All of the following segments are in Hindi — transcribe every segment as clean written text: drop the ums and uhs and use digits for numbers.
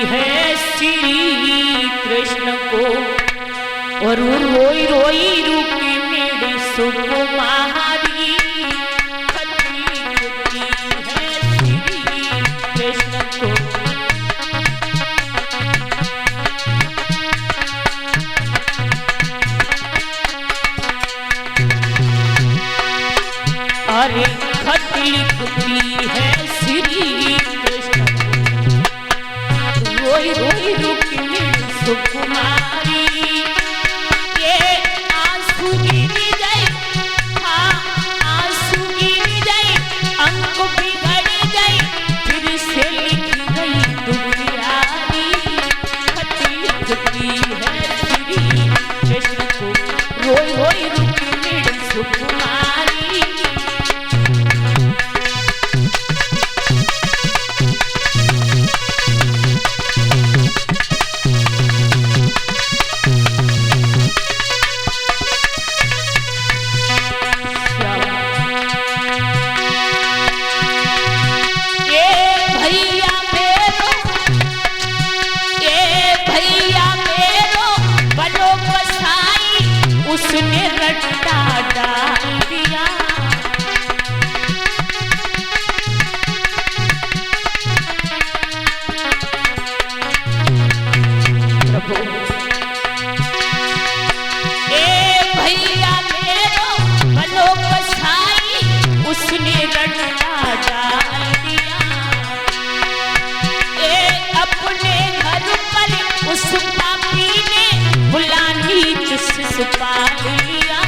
है श्री कृष्ण को, और रोई रोई रुकी मेरी सुकुमारी, खतरी है श्री कृष्ण को। अरे खत लिखती है श्री कृष्ण, रोई रोई रुकी मेरी सुकुमारी, ये आंसू गिर गए, हाँ आंसू गिर गए, अंक बिगड़ गए, फिर से लिख गई दुनियारी, खत लिखती है श्री कृष्ण को, रोई रोई रुकी मेरी सुकुमारी। उसने रट्टा डाल दिया, प्रभु ए भैया मेरो बनो कसाई, उसने रट्टा डाल दिया, ए अपने घर पर उस पापी ने बुलानी जिस पाल लिया,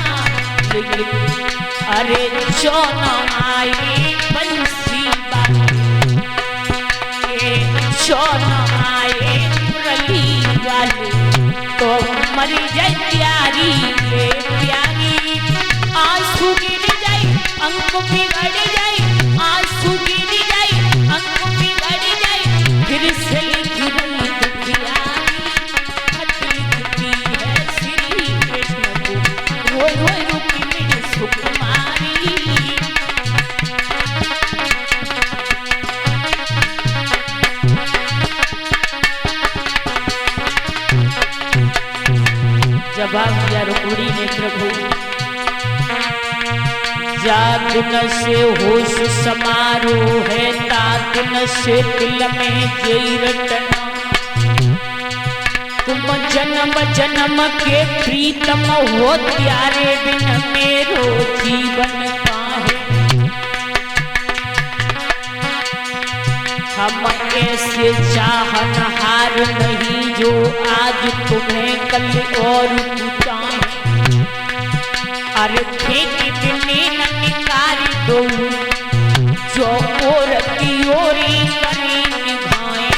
अरे चौन आए बंसी बाली, चौन आए मुरली वाले, तो मर जाए प्यारी ये प्यारी, आंसू गिर जाए अंक बिगड़ जाए, आंसू गिर जाए अंक बिगड़ जाए, फिर से लिख गई दुखियारी, खत लिखती है श्री कृष्ण को, रोई रोई रुकी मेरी सुकुमारी। जवाब दिया रुक्मिणी ने, प्रभु जागुन से होश समारोह है, तागुन से दिल में जई रटना, तुम जन्म जन्म के प्रीतम हो, प्यारे बिन मेरो जीवन काहे, हम ऐसे चाहनहार नहीं जो आज तुम्हें कल और चाहे, अरे फेंक दिने न निकाल दो, जो और की ओरी करी निभाए,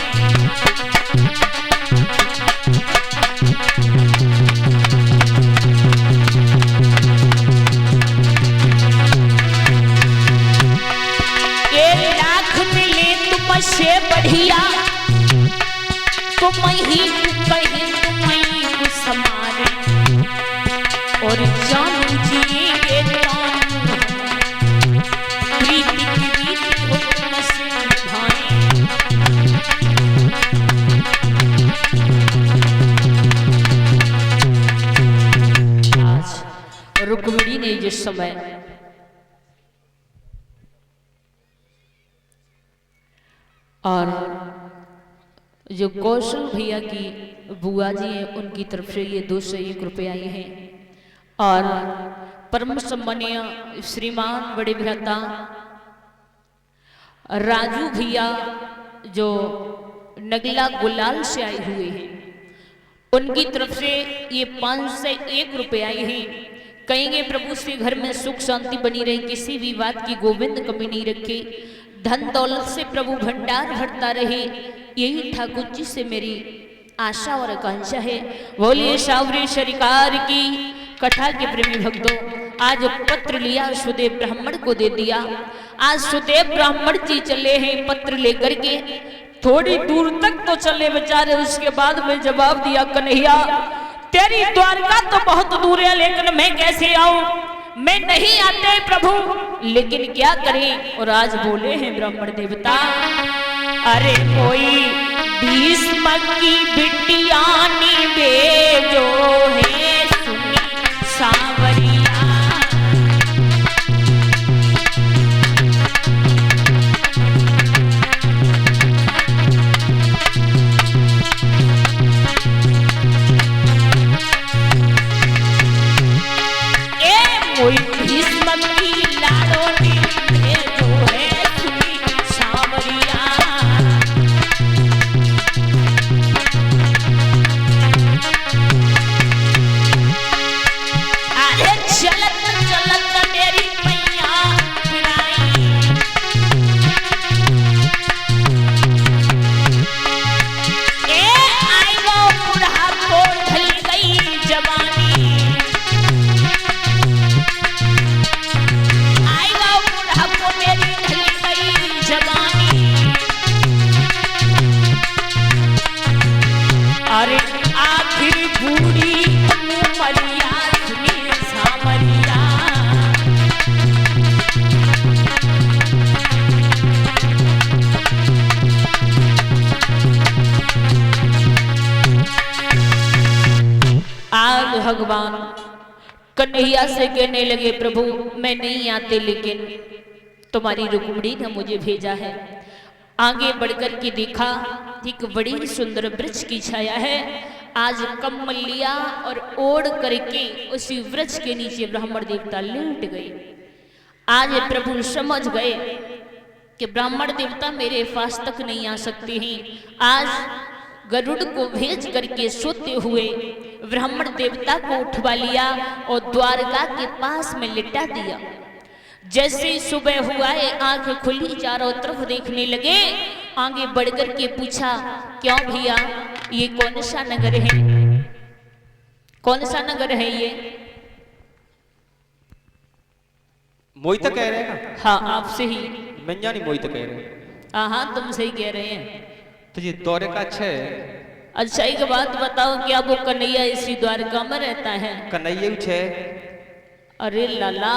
से बढ़िया तुम ही कहीं तुम ही समारे, और जान जिएंगे प्रीति की रीति हो तुमसे निभाए, आज रुक्मिणी ने जिस समय और जो कौशल भैया की बुआ जी हैं उनकी तरफ से ये 201 रुपये आए हैं, और परम सम्मानीय श्रीमान बड़े भ्राता राजू भैया जो नगला गुलाल से आए हुए हैं, उनकी तरफ से ये 501 रुपये आए हैं। कहेंगे प्रभु श्री घर में सुख शांति बनी रहे, किसी भी बात की गोविंद कमी नहीं रखे, धन दौलत से प्रभु भंडार भरता रहे, यही ठाकुर जी से मेरी आशा और आकांक्षा है। बोलिए सावरी सरकार की। कथा के प्रेमी भक्तों, आज पत्र लिया सुदेव ब्राह्मण को दे दिया। आज सुदेव ब्राह्मण जी चले हैं पत्र लेकर के, थोड़ी दूर तक तो चले बेचारे, उसके बाद में जवाब दिया, कन्हैया तेरी द्वारका तो बहुत दूर है, लेकिन मैं कैसे आऊं, मैं नहीं आते प्रभु, लेकिन क्या करें। और आज बोले हैं ब्राह्मण देवता, अरे कोई 20 की बिटिया नी बेजो है सुनी सावरिया। कोई भीष्म की लाड़ो नी बेजो है सुनी सावरिया। अरे आखिर बूढ़ी उमरिया सुनी सावरिया। आज भगवान कन्हैया से कहने लगे, प्रभु मैं नहीं आते, लेकिन तुम्हारी रुक्मिणी ने मुझे भेजा है। आगे बढ़कर के देखा एक बड़ी सुंदर वृक्ष की छाया है। आज कमलिया और ओढ़ करके उसी वृक्ष के नीचे ब्राह्मण देवता लेट गए। आज प्रभु समझ गए कि ब्राह्मण देवता मेरे पास तक नहीं आ सकते हैं। आज गरुड़ को भेज करके सोते हुए ब्राह्मण देवता को उठवा लिया और द्वारका के पास में लिटा दिया। जैसे ही सुबह हुआ है, आंख खुली, चारों तरफ देखने लगे। आगे बढ़कर के पूछा, क्यों भैया ये कौन सा नगर है? कौन सा नगर है ये? मोहित कह रहे हैं। हाँ आपसे ही। मैं जानी मोहित कह रहे हैं। हाँ तुम सही कह रहे हैं। तो ये द्वारका अच्छा है। अच्छा एक बात बताओ, क्या वो कन्हैया इसी द्वारका में रहता है? कन्हैया छे। अरे लाला,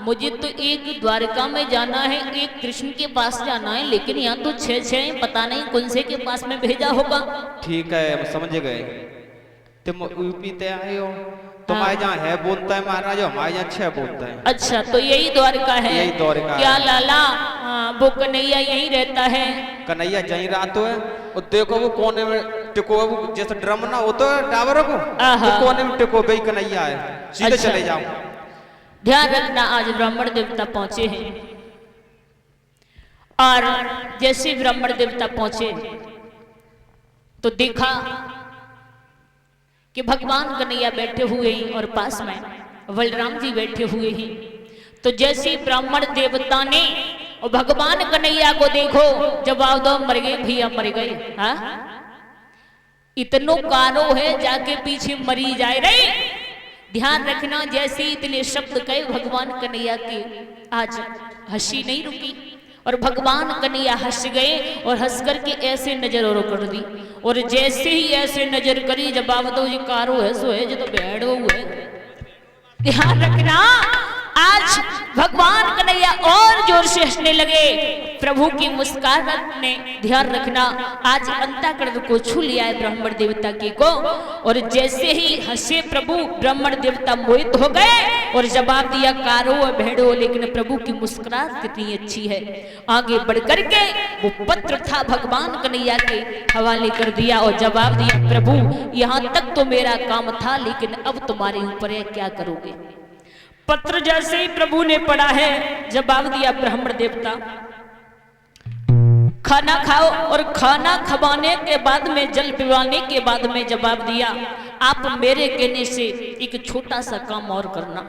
मुझे तो एक द्वारका में जाना है, एक कृष्ण के पास जाना है, लेकिन यहाँ तो छह पता नहीं कौन से के पास में भेजा होगा। ठीक है, हम समझ गए। तुम यूपी ते आए हो, तुम्हारे जहाँ है बोलता है महाराज, हमारे यहाँ छह बोलता है। अच्छा तो यही द्वारका है? यही द्वारका क्या है। लाला वो कन्हैया यहीं रहता है? कन्हैया यहीं रात है। और देखो वो कोने में टिको, वो जैसे ड्रम ना हो तो टावर को, वो कोने में टिको भाई कन्हैया है, सीधे अच्छा। चले जाओ। ध्यान रखना, आज ब्राह्मण देवता पहुंचे हैं और जैसे ब्राह्मण देवता पहुंचे तो देखा कि भगवान कन्हैया बैठे हुए हैं और पास में बलराम जी बैठे हुए हैं। तो जैसे ब्राह्मण देवता ने और भगवान कन्हैया को देखो, जवाब दो, मर गए भैया मर गए। हाँ इतनो कारो है, जाके पीछे मरी जाए रे। ध्यान रखना, जैसे इतने शब्द कहे भगवान कन्हैया की आज हंसी नहीं रुकी और भगवान कन्हैया हंस गए और हंस करके ऐसे नजर और कर दी। और जैसे ही ऐसे नजर करी, जवाब दो, ये कारो है सो है, जो तो बैठो हुए। ध्यान रखना, आज भगवान कन्हैया और जोर से हंसने लगे। प्रभु की मुस्कुराहट ने, ध्यान रखना, आज अंतःकरण को छू लिया है ब्राह्मण देवता की को। और जैसे ही हंसे प्रभु, ब्राह्मण देवता मोहित हो गए और जवाब दिया, कारो भेड़ो, लेकिन प्रभु की मुस्कुराहट कितनी अच्छी है। आगे बढ़कर के वो पत्र था भगवान कन्हैया के हवाले कर दिया और जवाब दिया, प्रभु यहाँ तक तो मेरा काम था, लेकिन अब तुम्हारे ऊपर है, क्या करोगे? पत्र जैसे ही प्रभु ने पढ़ा है, जवाब दिया ब्राह्मण देवता, खाना खाओ और खाना खवाने के बाद में, जल पिवाने के बाद में जवाब दिया, आप मेरे कहने से एक छोटा सा काम और करना।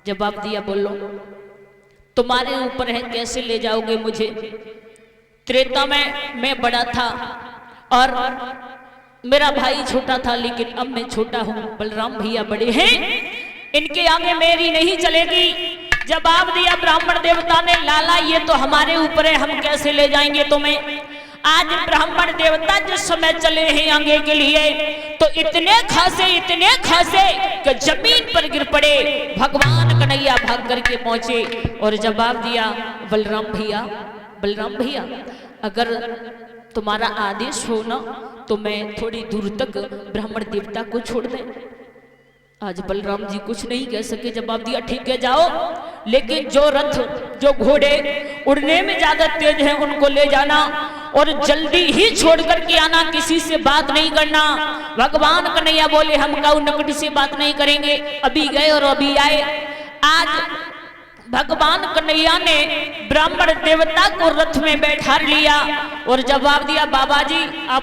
जवाब दिया, बोलो तुम्हारे ऊपर है, कैसे ले जाओगे मुझे? त्रेता में मैं बड़ा था और मेरा भाई छोटा था, लेकिन अब मैं छोटा हूं, बलराम भैया बड़े हैं, इनके आगे मेरी नहीं चलेगी। जवाब दिया ब्राह्मण देवता ने, लाला ये तो हमारे ऊपर है, हम कैसे ले जाएंगे तुम्हें? आज ब्राह्मण देवता जिस समय चले हैं आगे के लिए, तो इतने खासे कि जमीन पर गिर पड़े। भगवान कन्हैया भाग करके पहुंचे और जवाब दिया, बलराम भैया अगर तुम्हारा आदेश हो ना तो मैं थोड़ी दूर तक ब्राह्मण देवता को छोड़ दें। आज बलराम जी कुछ नहीं कह सके, जवाब दिया ठीक है जाओ, लेकिन जो रथ जो घोड़े उड़ने में ज्यादा तेज हैं उनको ले जाना और जल्दी ही छोड़ करके आना, किसी से बात नहीं करना। भगवान कन्हैया बोले हम काऊ नकटी से बात नहीं करेंगे। अभी गए और अभी आए। आज भगवान कन्हैया ने ब्राह्मण देवता को रथ में बैठा लिया और जवाब दिया बाबा जी आप